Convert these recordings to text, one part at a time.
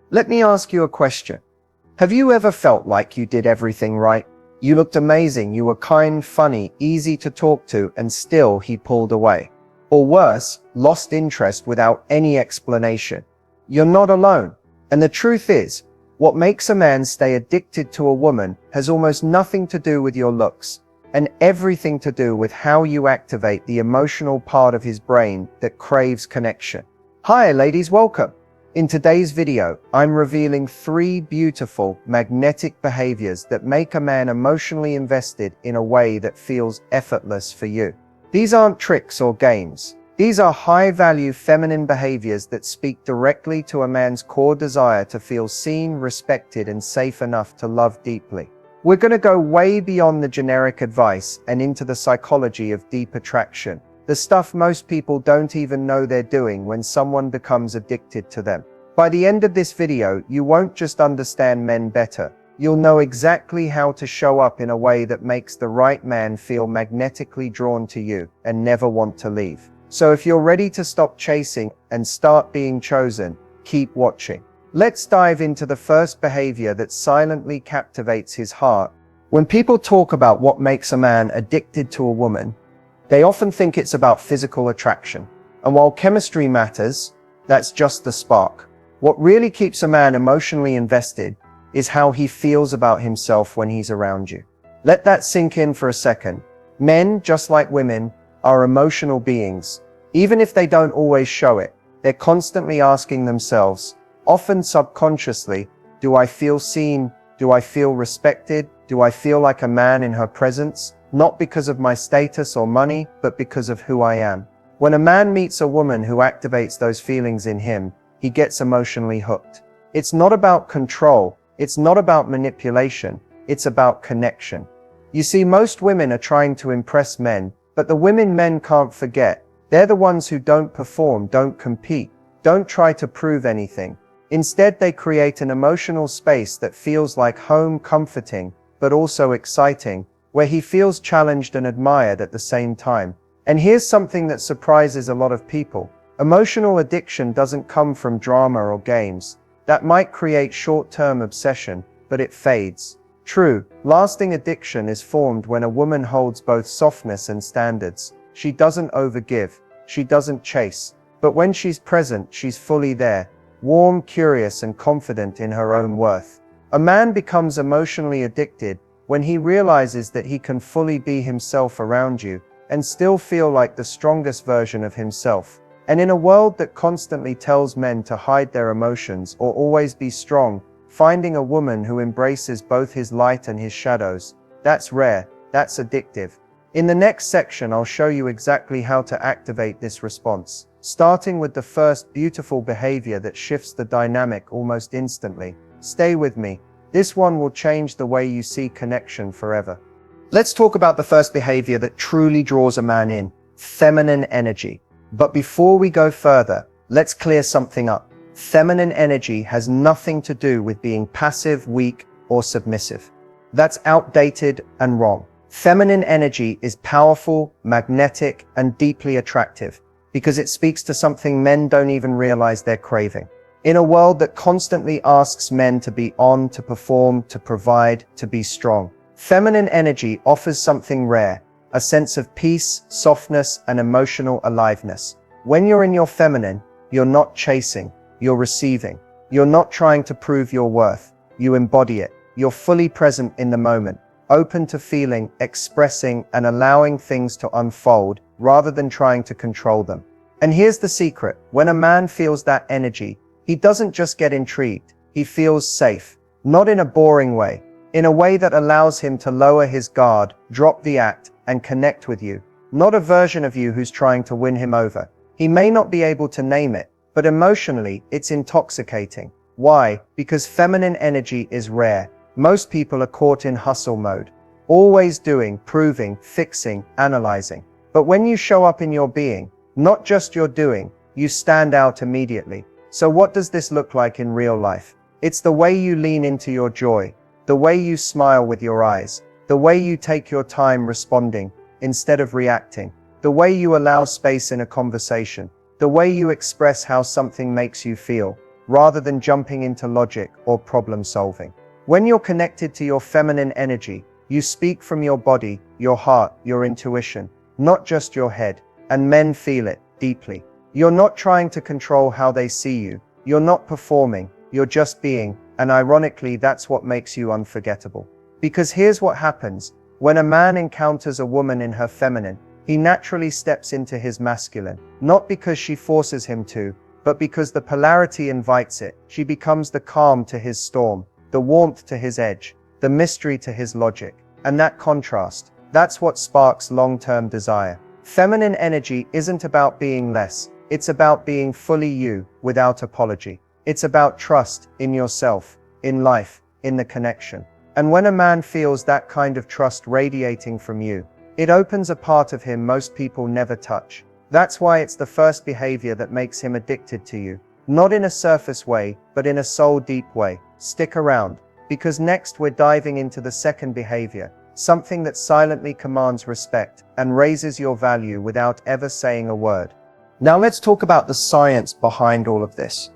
Let me ask you a question. Have you ever felt like you did everything right? You looked amazing, you were kind, funny, easy to talk to, and still he pulled away. Or worse, lost interest without any explanation. You're not alone. And the truth is, what makes a man stay addicted to a woman has almost nothing to do with your looks, and everything to do with how you activate the emotional part of his brain that craves connection. Hi ladies, welcome. In today's video, I'm revealing 3 beautiful, magnetic behaviors that make a man emotionally invested in a way that feels effortless for you. These aren't tricks or games. These are high-value feminine behaviors that speak directly to a man's core desire to feel seen, respected, and safe enough to love deeply. We're going to go way beyond the generic advice and into the psychology of deep attraction. The stuff most people don't even know they're doing when someone becomes addicted to them. By the end of this video, you won't just understand men better. You'll know exactly how to show up in a way that makes the right man feel magnetically drawn to you and never want to leave. So if you're ready to stop chasing and start being chosen, keep watching. Let's dive into the first behavior that silently captivates his heart. When people talk about what makes a man addicted to a woman, they often think it's about physical attraction. And while chemistry matters, that's just the spark. What really keeps a man emotionally invested is how he feels about himself when he's around you. Let that sink in for a second. Men, just like women, are emotional beings. Even if they don't always show it, they're constantly asking themselves, often subconsciously, do I feel seen? Do I feel respected? Do I feel like a man in her presence? Not because of my status or money, but because of who I am. When a man meets a woman who activates those feelings in him, he gets emotionally hooked. It's not about control. It's not about manipulation. It's about connection. You see, most women are trying to impress men, but the women men can't forget, they're the ones who don't perform, don't compete, don't try to prove anything. Instead, they create an emotional space that feels like home, comforting, but also exciting, where he feels challenged and admired at the same time. And here's something that surprises a lot of people. Emotional addiction doesn't come from drama or games. That might create short-term obsession, but it fades. True, lasting addiction is formed when a woman holds both softness and standards. She doesn't overgive. She doesn't chase. But when she's present, she's fully there, warm, curious, and confident in her own worth. A man becomes emotionally addicted when he realizes that he can fully be himself around you and still feel like the strongest version of himself. And in a world that constantly tells men to hide their emotions or always be strong, finding a woman who embraces both his light and his shadows, that's rare, that's addictive. In the next section, I'll show you exactly how to activate this response, starting with the first beautiful behavior that shifts the dynamic almost instantly. Stay with me. This one will change the way you see connection forever. Let's talk about the first behavior that truly draws a man in, feminine energy. But before we go further, let's clear something up. Feminine energy has nothing to do with being passive, weak, or submissive. That's outdated and wrong. Feminine energy is powerful, magnetic, and deeply attractive because it speaks to something men don't even realize they're craving. In a world that constantly asks men to be on, to perform, to provide, to be strong, feminine energy offers something rare, a sense of peace, softness, and emotional aliveness. When you're in your feminine, you're not chasing, you're receiving. You're not trying to prove your worth, you embody it. You're fully present in the moment, open to feeling, expressing, and allowing things to unfold rather than trying to control them. And here's the secret: when a man feels that energy, he doesn't just get intrigued, he feels safe. Not in a boring way, in a way that allows him to lower his guard, drop the act, and connect with you. Not a version of you who's trying to win him over. He may not be able to name it, but emotionally, it's intoxicating. Why? Because feminine energy is rare. Most people are caught in hustle mode, always doing, proving, fixing, analyzing. But when you show up in your being, not just your doing, you stand out immediately. So what does this look like in real life? It's the way you lean into your joy, the way you smile with your eyes, the way you take your time responding instead of reacting, the way you allow space in a conversation, the way you express how something makes you feel. rather than jumping into logic or problem solving. When you're connected to your feminine energy, you speak from your body, your heart, your intuition, not just your head, and men feel it deeply. You're not trying to control how they see you. You're not performing, you're just being, and ironically, that's what makes you unforgettable. Because here's what happens: when a man encounters a woman in her feminine, he naturally steps into his masculine, not because she forces him to, but because the polarity invites it. She becomes the calm to his storm, the warmth to his edge, the mystery to his logic. And that contrast, that's what sparks long-term desire. Feminine energy isn't about being less, it's about being fully you, without apology. It's about trust in yourself, in life, in the connection. And when a man feels that kind of trust radiating from you, it opens a part of him most people never touch. That's why it's the first behavior that makes him addicted to you. Not in a surface way, but in a soul-deep way. Stick around, because next we're diving into the second behavior, something that silently commands respect and raises your value without ever saying a word. Now let's talk about the science behind all of this.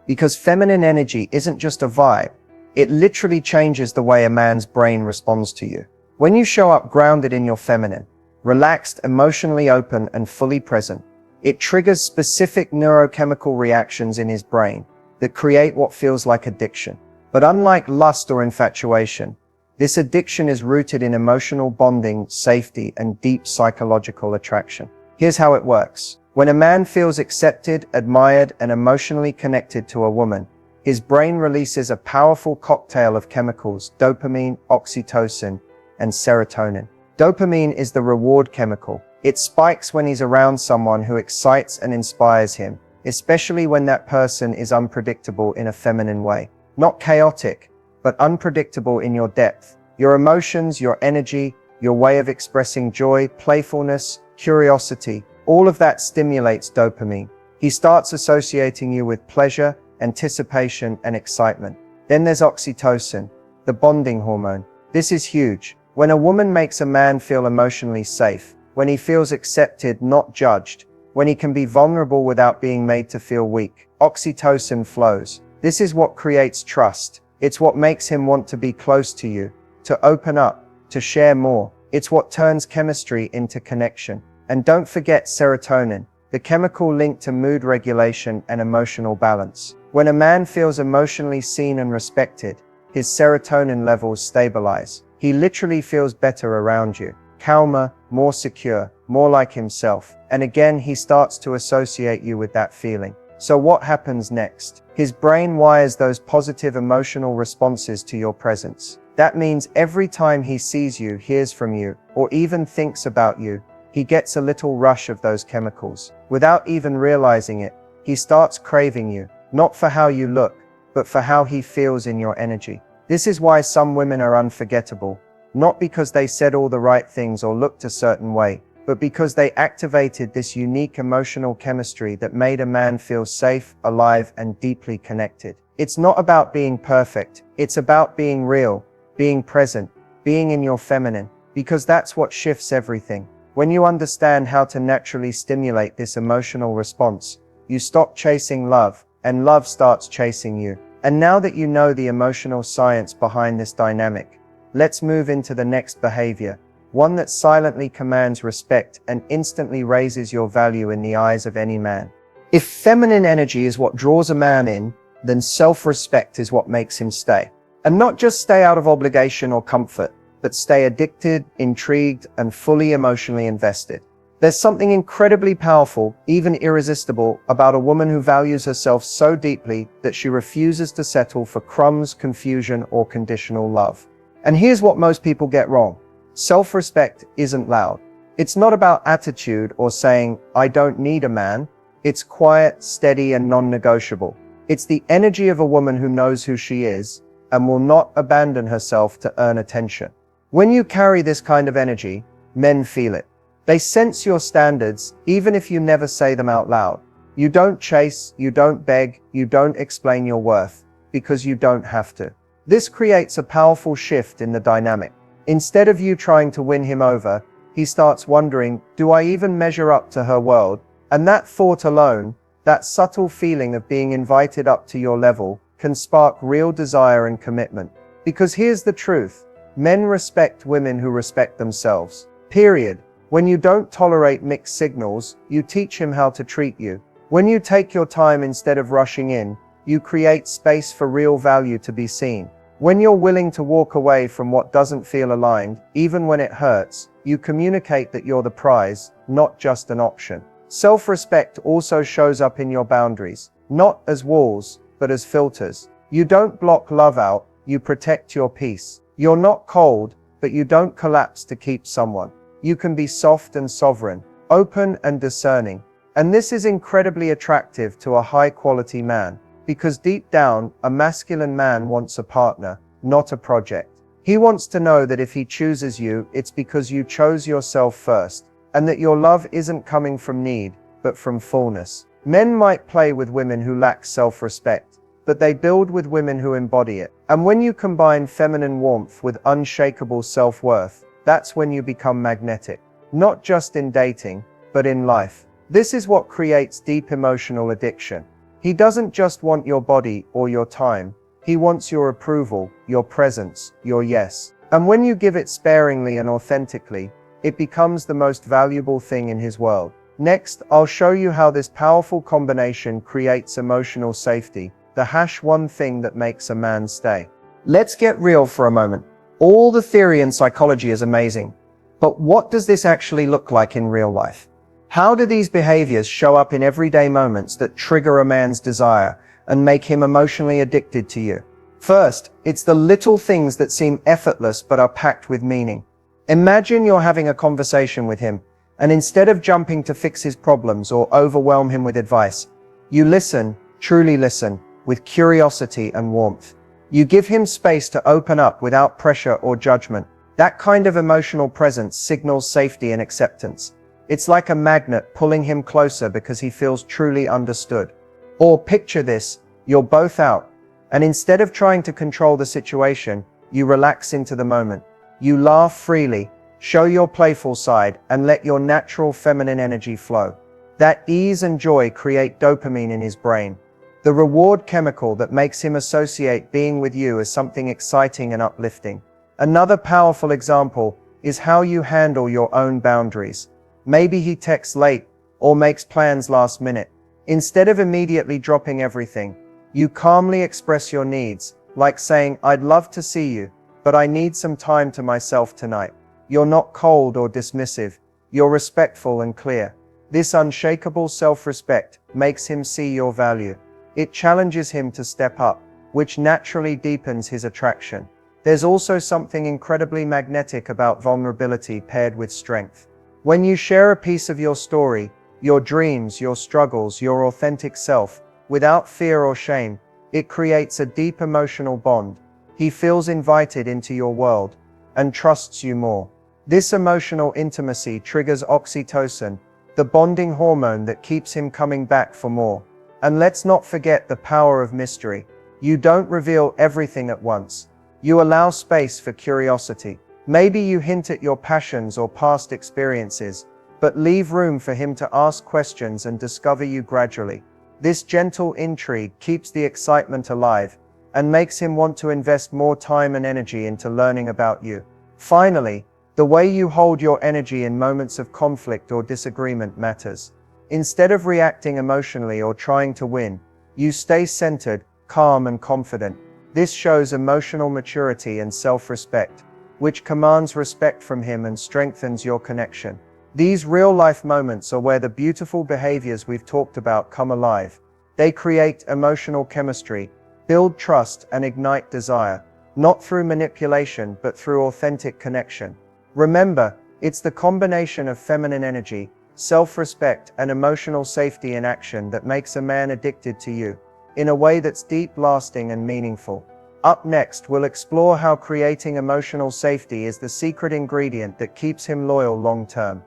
Because feminine energy isn't just a vibe, it literally changes the way a man's brain responds to you. When you show up grounded in your feminine, relaxed, emotionally open, and fully present, it triggers specific neurochemical reactions in his brain that create what feels like addiction. But unlike lust or infatuation, this addiction is rooted in emotional bonding, safety, and deep psychological attraction. Here's how it works. When a man feels accepted, admired, and emotionally connected to a woman, his brain releases a powerful cocktail of chemicals: dopamine, oxytocin, and serotonin. Dopamine is the reward chemical. It spikes when he's around someone who excites and inspires him, especially when that person is unpredictable in a feminine way. Not chaotic, but unpredictable in your depth. Your emotions, your energy, your way of expressing joy, playfulness, curiosity, all of that stimulates dopamine. He starts associating you with pleasure, anticipation, and excitement. Then there's oxytocin, the bonding hormone. This is huge. When a woman makes a man feel emotionally safe, when he feels accepted, not judged, when he can be vulnerable without being made to feel weak, oxytocin flows. This is what creates trust. It's what makes him want to be close to you, to open up, to share more. It's what turns chemistry into connection. And don't forget serotonin, the chemical linked to mood regulation and emotional balance. When a man feels emotionally seen and respected, his serotonin levels stabilize. He literally feels better around you, calmer, more secure, more like himself. And again, he starts to associate you with that feeling. So what happens next? His brain wires those positive emotional responses to your presence. That means every time he sees you, hears from you, or even thinks about you, he gets a little rush of those chemicals. Without even realizing it, he starts craving you, not for how you look, but for how he feels in your energy. This is why some women are unforgettable, not because they said all the right things or looked a certain way, but because they activated this unique emotional chemistry that made a man feel safe, alive, and deeply connected. It's not about being perfect, it's about being real, being present, being in your feminine, because that's what shifts everything. When you understand how to naturally stimulate this emotional response, you stop chasing love, and love starts chasing you. And now that you know the emotional science behind this dynamic, let's move into the next behavior, one that silently commands respect and instantly raises your value in the eyes of any man. If feminine energy is what draws a man in, then self-respect is what makes him stay. And not just stay out of obligation or comfort, but stay addicted, intrigued, and fully emotionally invested. There's something incredibly powerful, even irresistible, about a woman who values herself so deeply that she refuses to settle for crumbs, confusion, or conditional love. And here's what most people get wrong. Self-respect isn't loud. It's not about attitude or saying, "I don't need a man." It's quiet, steady, and non-negotiable. It's the energy of a woman who knows who she is and will not abandon herself to earn attention. When you carry this kind of energy, men feel it. They sense your standards, even if you never say them out loud. You don't chase, you don't beg, you don't explain your worth, because you don't have to. This creates a powerful shift in the dynamic. Instead of you trying to win him over, he starts wondering, do I even measure up to her world? And that thought alone That subtle feeling of being invited up to your level can spark real desire and commitment. Because here's the truth. Men respect women who respect themselves. Period. When you don't tolerate mixed signals, you teach him how to treat you. When you take your time instead of rushing in, you create space for real value to be seen. When you're willing to walk away from what doesn't feel aligned, even when it hurts, you communicate that you're the prize, not just an option. Self-respect also shows up in your boundaries, not as walls, but as filters. You don't block love out, you protect your peace. You're not cold, but you don't collapse to keep someone. You can be soft and sovereign, open and discerning. And this is incredibly attractive to a high-quality man, because deep down, a masculine man wants a partner, not a project. He wants to know that if he chooses you, it's because you chose yourself first, and that your love isn't coming from need, but from fullness. Men might play with women who lack self-respect, but they build with women who embody it. And when you combine feminine warmth with unshakable self-worth, that's when you become magnetic. Not just in dating, but in life. This is what creates deep emotional addiction. He doesn't just want your body or your time. He wants your approval, your presence, your yes. And when you give it sparingly and authentically, it becomes the most valuable thing in his world. Next, I'll show you how this powerful combination creates emotional safety, the one thing that makes a man stay. Let's get real for a moment. All the theory and psychology is amazing, but what does this actually look like in real life? How do these behaviors show up in everyday moments that trigger a man's desire and make him emotionally addicted to you? First, it's the little things that seem effortless but are packed with meaning. Imagine you're having a conversation with him, and instead of jumping to fix his problems or overwhelm him with advice, you listen, truly listen, with curiosity and warmth. You give him space to open up without pressure or judgment. That kind of emotional presence signals safety and acceptance. It's like a magnet pulling him closer because he feels truly understood. Or picture this, you're both out, and instead of trying to control the situation, you relax into the moment. You laugh freely, show your playful side, and let your natural feminine energy flow. That ease and joy create dopamine in his brain, the reward chemical that makes him associate being with you as something exciting and uplifting. Another powerful example is how you handle your own boundaries. Maybe he texts late or makes plans last minute. Instead of immediately dropping everything, you calmly express your needs, like saying, "I'd love to see you, but I need some time to myself tonight." You're not cold or dismissive, you're respectful and clear. This unshakable self-respect makes him see your value. It challenges him to step up, which naturally deepens his attraction. There's also something incredibly magnetic about vulnerability paired with strength. When you share a piece of your story, your dreams, your struggles, your authentic self, without fear or shame, it creates a deep emotional bond. He feels invited into your world and trusts you more. This emotional intimacy triggers oxytocin, the bonding hormone that keeps him coming back for more. And let's not forget the power of mystery. You don't reveal everything at once. You allow space for curiosity. Maybe you hint at your passions or past experiences, but leave room for him to ask questions and discover you gradually. This gentle intrigue keeps the excitement alive and makes him want to invest more time and energy into learning about you. Finally, the way you hold your energy in moments of conflict or disagreement matters. Instead of reacting emotionally or trying to win, you stay centered, calm and confident. This shows emotional maturity and self-respect, which commands respect from him and strengthens your connection. These real-life moments are where the beautiful behaviors we've talked about come alive. They create emotional chemistry, build trust and ignite desire, not through manipulation but through authentic connection. Remember, it's the combination of feminine energy, self-respect and emotional safety in action that makes a man addicted to you, in a way that's deep, lasting and meaningful. Up next, we'll explore how creating emotional safety is the secret ingredient that keeps him loyal long-term.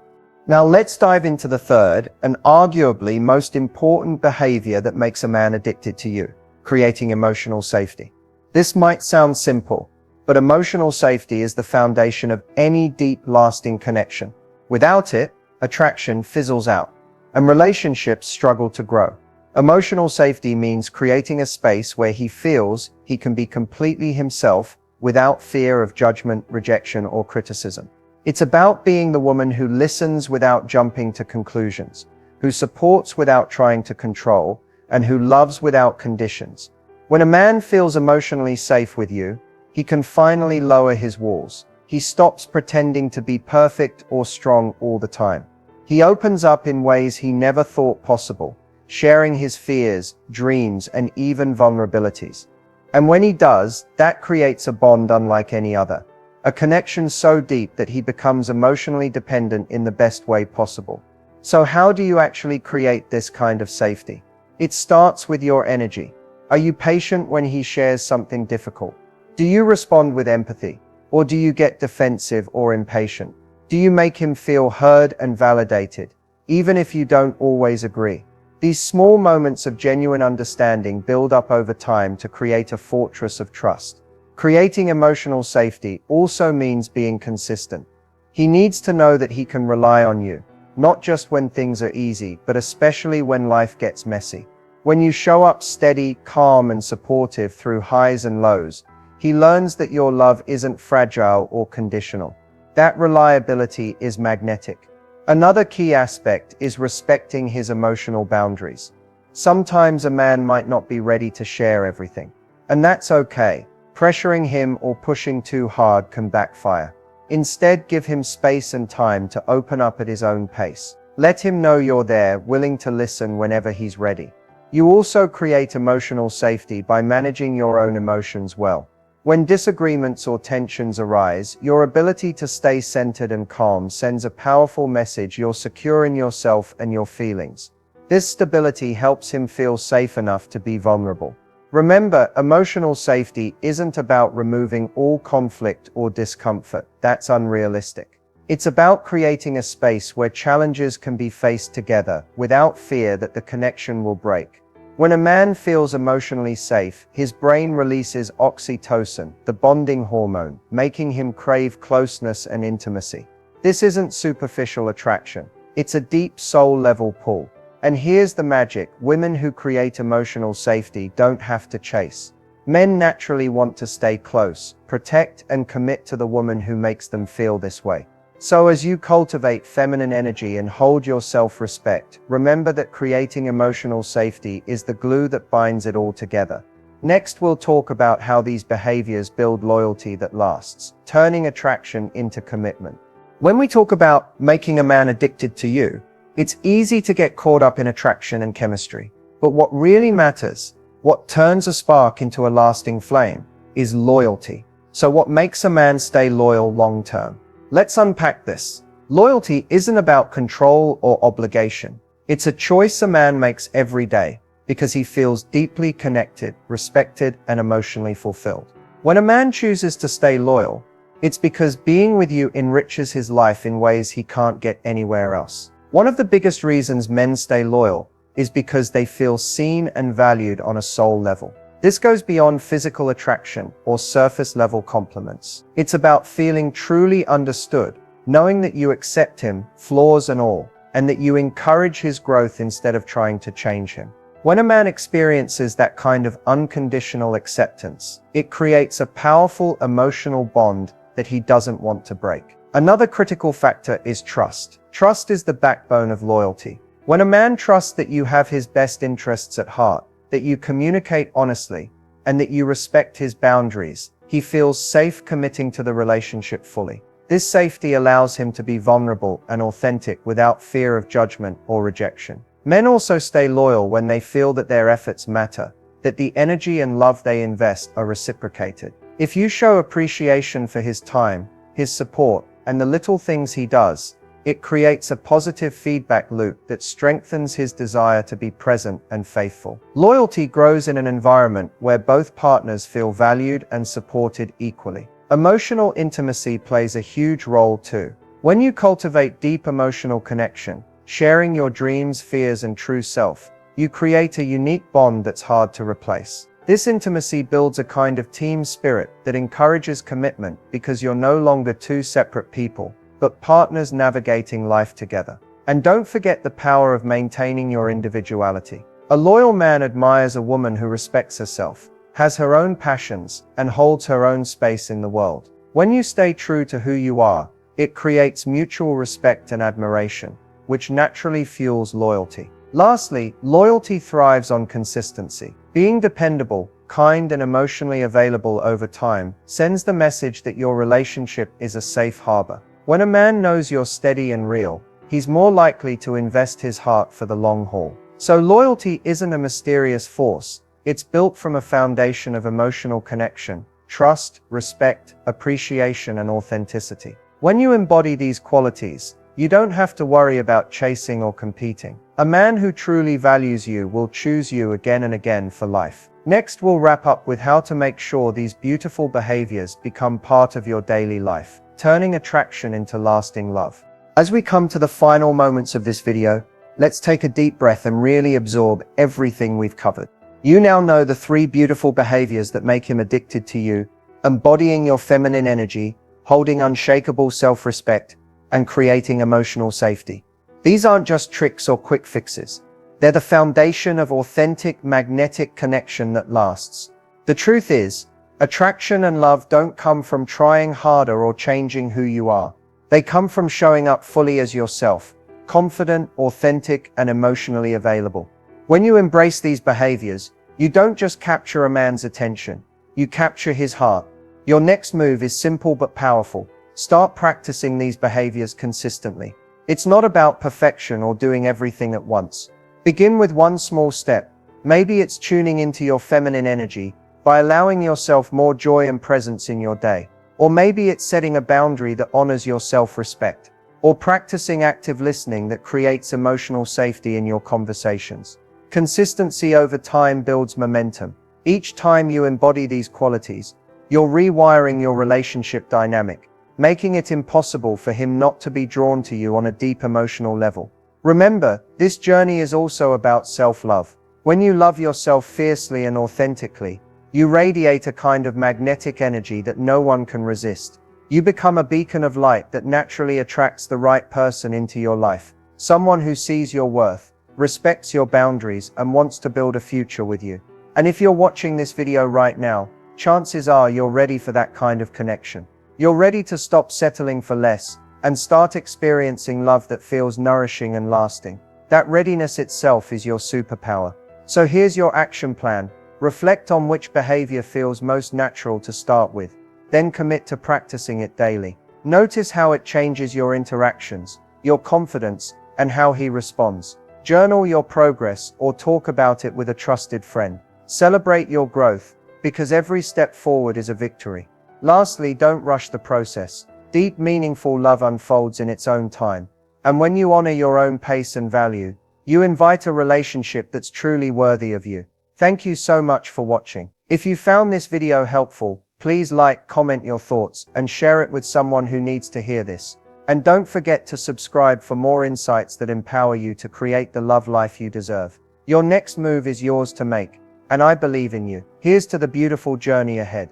Now let's dive into the third and arguably most important behavior that makes a man addicted to you, creating emotional safety. This might sound simple, but emotional safety is the foundation of any deep, lasting connection. Without it, attraction fizzles out, and relationships struggle to grow. Emotional safety means creating a space where he feels he can be completely himself without fear of judgment, rejection, or criticism. It's about being the woman who listens without jumping to conclusions, who supports without trying to control, and who loves without conditions. When a man feels emotionally safe with you, he can finally lower his walls. He stops pretending to be perfect or strong all the time. He opens up in ways he never thought possible, sharing his fears, dreams, and even vulnerabilities. And when he does, that creates a bond unlike any other. A connection so deep that he becomes emotionally dependent in the best way possible. So how do you actually create this kind of safety? It starts with your energy. Are you patient when he shares something difficult? Do you respond with empathy? Or do you get defensive or impatient? Do you make him feel heard and validated, even if you don't always agree? These small moments of genuine understanding build up over time to create a fortress of trust. Creating emotional safety also means being consistent. He needs to know that he can rely on you, not just when things are easy, but especially when life gets messy. When you show up steady, calm, and supportive through highs and lows, he learns that your love isn't fragile or conditional. That reliability is magnetic. Another key aspect is respecting his emotional boundaries. Sometimes a man might not be ready to share everything, and that's okay. Pressuring him or pushing too hard can backfire. Instead, give him space and time to open up at his own pace. Let him know you're there, willing to listen whenever he's ready. You also create emotional safety by managing your own emotions well. When disagreements or tensions arise, your ability to stay centered and calm sends a powerful message you're secure in yourself and your feelings. This stability helps him feel safe enough to be vulnerable. Remember, emotional safety isn't about removing all conflict or discomfort. That's unrealistic. It's about creating a space where challenges can be faced together without fear that the connection will break. When a man feels emotionally safe, his brain releases oxytocin, the bonding hormone, making him crave closeness and intimacy. This isn't superficial attraction. It's a deep soul-level pull. And here's the magic: women who create emotional safety don't have to chase. Men naturally want to stay close, protect, and commit to the woman who makes them feel this way. So as you cultivate feminine energy and hold your self-respect, remember that creating emotional safety is the glue that binds it all together. Next, we'll talk about how these behaviors build loyalty that lasts, turning attraction into commitment. When we talk about making a man addicted to you, it's easy to get caught up in attraction and chemistry. But what really matters, what turns a spark into a lasting flame, is loyalty. So what makes a man stay loyal long term? Let's unpack this. Loyalty isn't about control or obligation. It's a choice a man makes every day because he feels deeply connected, respected, and emotionally fulfilled. When a man chooses to stay loyal, it's because being with you enriches his life in ways he can't get anywhere else. One of the biggest reasons men stay loyal is because they feel seen and valued on a soul level. This goes beyond physical attraction or surface level compliments. It's about feeling truly understood, knowing that you accept him, flaws and all, and that you encourage his growth instead of trying to change him. When a man experiences that kind of unconditional acceptance, it creates a powerful emotional bond that he doesn't want to break. Another critical factor is trust. Trust is the backbone of loyalty. When a man trusts that you have his best interests at heart, that you communicate honestly, and that you respect his boundaries, he feels safe committing to the relationship fully. This safety allows him to be vulnerable and authentic without fear of judgment or rejection. Men also stay loyal when they feel that their efforts matter, that the energy and love they invest are reciprocated. If you show appreciation for his time, his support, and the little things he does, it creates a positive feedback loop that strengthens his desire to be present and faithful. Loyalty grows in an environment where both partners feel valued and supported equally. Emotional intimacy plays a huge role too. When you cultivate deep emotional connection, sharing your dreams, fears, and true self, you create a unique bond that's hard to replace. This intimacy builds a kind of team spirit that encourages commitment because you're no longer two separate people, but partners navigating life together. And don't forget the power of maintaining your individuality. A loyal man admires a woman who respects herself, has her own passions, and holds her own space in the world. When you stay true to who you are, it creates mutual respect and admiration, which naturally fuels loyalty. Lastly, loyalty thrives on consistency. Being dependable, kind, and emotionally available over time sends the message that your relationship is a safe harbor. When a man knows you're steady and real, he's more likely to invest his heart for the long haul. So loyalty isn't a mysterious force. It's built from a foundation of emotional connection, trust, respect, appreciation, and authenticity. When you embody these qualities, you don't have to worry about chasing or competing. A man who truly values you will choose you again and again for life. Next, we'll wrap up with how to make sure these beautiful behaviors become part of your daily life, turning attraction into lasting love. As we come to the final moments of this video, let's take a deep breath and really absorb everything we've covered. You now know the 3 beautiful behaviors that make him addicted to you: embodying your feminine energy, holding unshakable self-respect, and creating emotional safety. These aren't just tricks or quick fixes. They're the foundation of authentic, magnetic connection that lasts. The truth is, attraction and love don't come from trying harder or changing who you are. They come from showing up fully as yourself, confident, authentic, and emotionally available. When you embrace these behaviors, you don't just capture a man's attention, you capture his heart. Your next move is simple but powerful. Start practicing these behaviors consistently. It's not about perfection or doing everything at once. Begin with one small step. Maybe it's tuning into your feminine energy by allowing yourself more joy and presence in your day. Or maybe it's setting a boundary that honors your self-respect. Or practicing active listening that creates emotional safety in your conversations. Consistency over time builds momentum. Each time you embody these qualities, you're rewiring your relationship dynamic, making it impossible for him not to be drawn to you on a deep emotional level. Remember, this journey is also about self-love. When you love yourself fiercely and authentically, you radiate a kind of magnetic energy that no one can resist. You become a beacon of light that naturally attracts the right person into your life. Someone who sees your worth, respects your boundaries, and wants to build a future with you. And if you're watching this video right now, chances are you're ready for that kind of connection. You're ready to stop settling for less and start experiencing love that feels nourishing and lasting. That readiness itself is your superpower. So here's your action plan. Reflect on which behavior feels most natural to start with. Then commit to practicing it daily. Notice how it changes your interactions, your confidence, and how he responds. Journal your progress or talk about it with a trusted friend. Celebrate your growth, because every step forward is a victory. Lastly, don't rush the process. Deep, meaningful love unfolds in its own time. And when you honor your own pace and value, you invite a relationship that's truly worthy of you. Thank you so much for watching. If you found this video helpful, please like, comment your thoughts, and share it with someone who needs to hear this. And don't forget to subscribe for more insights that empower you to create the love life you deserve. Your next move is yours to make, and I believe in you. Here's to the beautiful journey ahead.